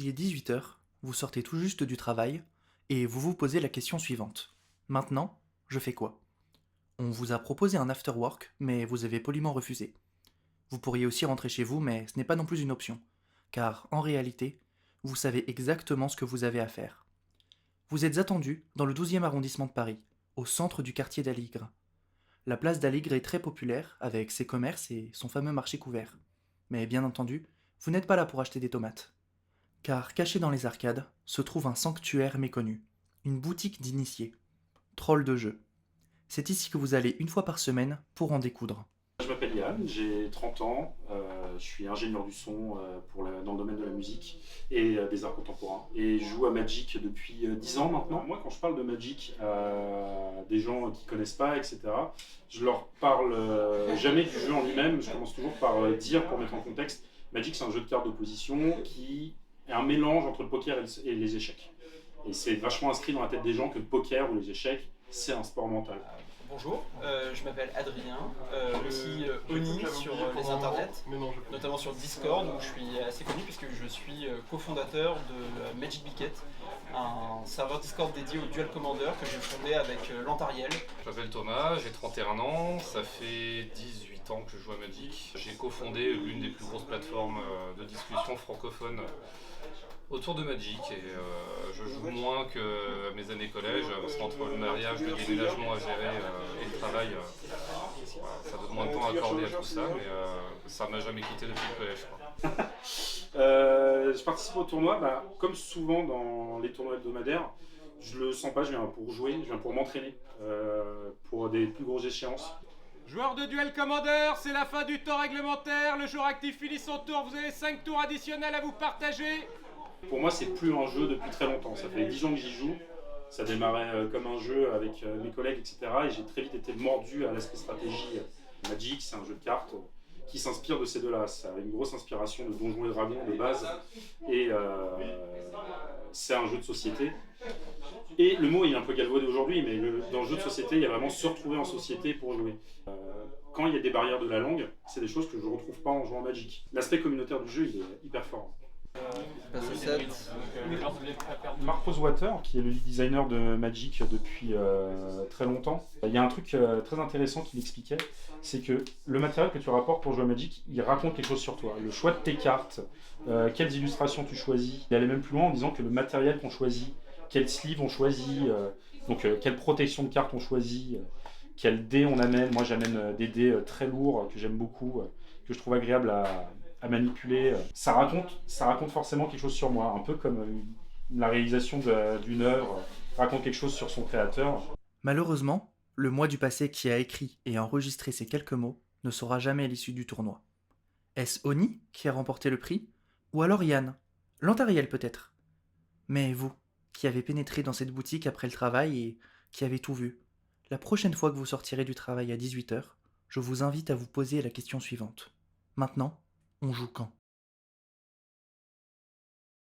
Il est 18 h, vous sortez tout juste du travail, et vous vous posez la question suivante. Maintenant, je fais quoi? On vous a proposé un after work, mais vous avez poliment refusé. Vous pourriez aussi rentrer chez vous, mais ce n'est pas non plus une option, car en réalité, vous savez exactement ce que vous avez à faire. Vous êtes attendu dans le 12e arrondissement de Paris, au centre du quartier d'Aligre. La place d'Aligre est très populaire, avec ses commerces et son fameux marché couvert. Mais bien entendu, vous n'êtes pas là pour acheter des tomates. Car caché dans les arcades se trouve un sanctuaire méconnu, une boutique d'initiés, troll de jeu. C'est ici que vous allez une fois par semaine pour en découdre. Je m'appelle Yann, j'ai 30 ans, je suis ingénieur du son dans le domaine de la musique et des arts contemporains. Et je joue à Magic depuis 10 ans maintenant. Moi, quand je parle de Magic à des gens qui ne connaissent pas, etc., je leur parle jamais du jeu en lui-même. Je commence toujours par dire, pour mettre en contexte, Magic, c'est un jeu de cartes d'opposition qui est un mélange entre le poker et les échecs. Et c'est vachement inscrit dans la tête des gens que le poker ou les échecs, c'est un sport mental. Bonjour, je m'appelle Adrien, aussi Oni sur les internets, notamment sur Discord où je suis assez connu puisque je suis cofondateur de Magic Biquet, un serveur Discord dédié au Duel Commander que j'ai fondé avec Lantariel. Je m'appelle Thomas, j'ai 31 ans, ça fait 18 ans que je joue à Magic. J'ai cofondé l'une des plus grosses plateformes de discussion francophone autour de Magic et je joue moins que mes années collège parce qu'entre le mariage, le déménagement à gérer et le travail, voilà, ça donne moins de temps à accorder à tout ça, mais ça m'a jamais quitté depuis le collège, quoi. Je participe au tournoi, comme souvent dans les tournois hebdomadaires, je le sens pas, je viens pour jouer, je viens pour m'entraîner, pour des plus grosses échéances. Joueur de Duel Commander, c'est la fin du temps réglementaire, le joueur actif finit son tour, vous avez 5 tours additionnels à vous partager. Pour moi, c'est plus un jeu depuis très longtemps, ça fait 10 ans que j'y joue. Ça démarrait comme un jeu avec mes collègues, etc. Et j'ai très vite été mordu à l'aspect stratégie. Magic, c'est un jeu de cartes qui s'inspire de ces deux-là. Ça a une grosse inspiration de Donjons et Dragons de base. Et c'est un jeu de société. Et le mot il est un peu galvaudé aujourd'hui, mais dans le jeu de société, il y a vraiment se retrouver en société pour jouer. Quand il y a des barrières de la langue, c'est des choses que je ne retrouve pas en jouant à Magic. L'aspect communautaire du jeu, il est hyper fort. Mark Rosewater, qui est le lead designer de Magic depuis très longtemps, il y a un truc très intéressant qu'il expliquait, c'est que le matériel que tu rapportes pour jouer à Magic, il raconte quelque chose sur toi. Le choix de tes cartes, quelles illustrations tu choisis. Il allait même plus loin en disant que le matériel qu'on choisit, quels sleeves on choisit, quelle protection de cartes on choisit, quels dés on amène. Moi j'amène des dés très lourds que j'aime beaucoup, que je trouve agréable à manipuler. Ça raconte forcément quelque chose sur moi, un peu comme la réalisation d'une œuvre raconte quelque chose sur son créateur. Malheureusement, le moi du passé qui a écrit et enregistré ces quelques mots ne saura jamais l'issue du tournoi. Est-ce Oni qui a remporté le prix? Ou alors Yann? Lantariel peut-être? Mais vous, qui avez pénétré dans cette boutique après le travail et qui avez tout vu, la prochaine fois que vous sortirez du travail à 18 h, je vous invite à vous poser la question suivante. Maintenant, on joue quand?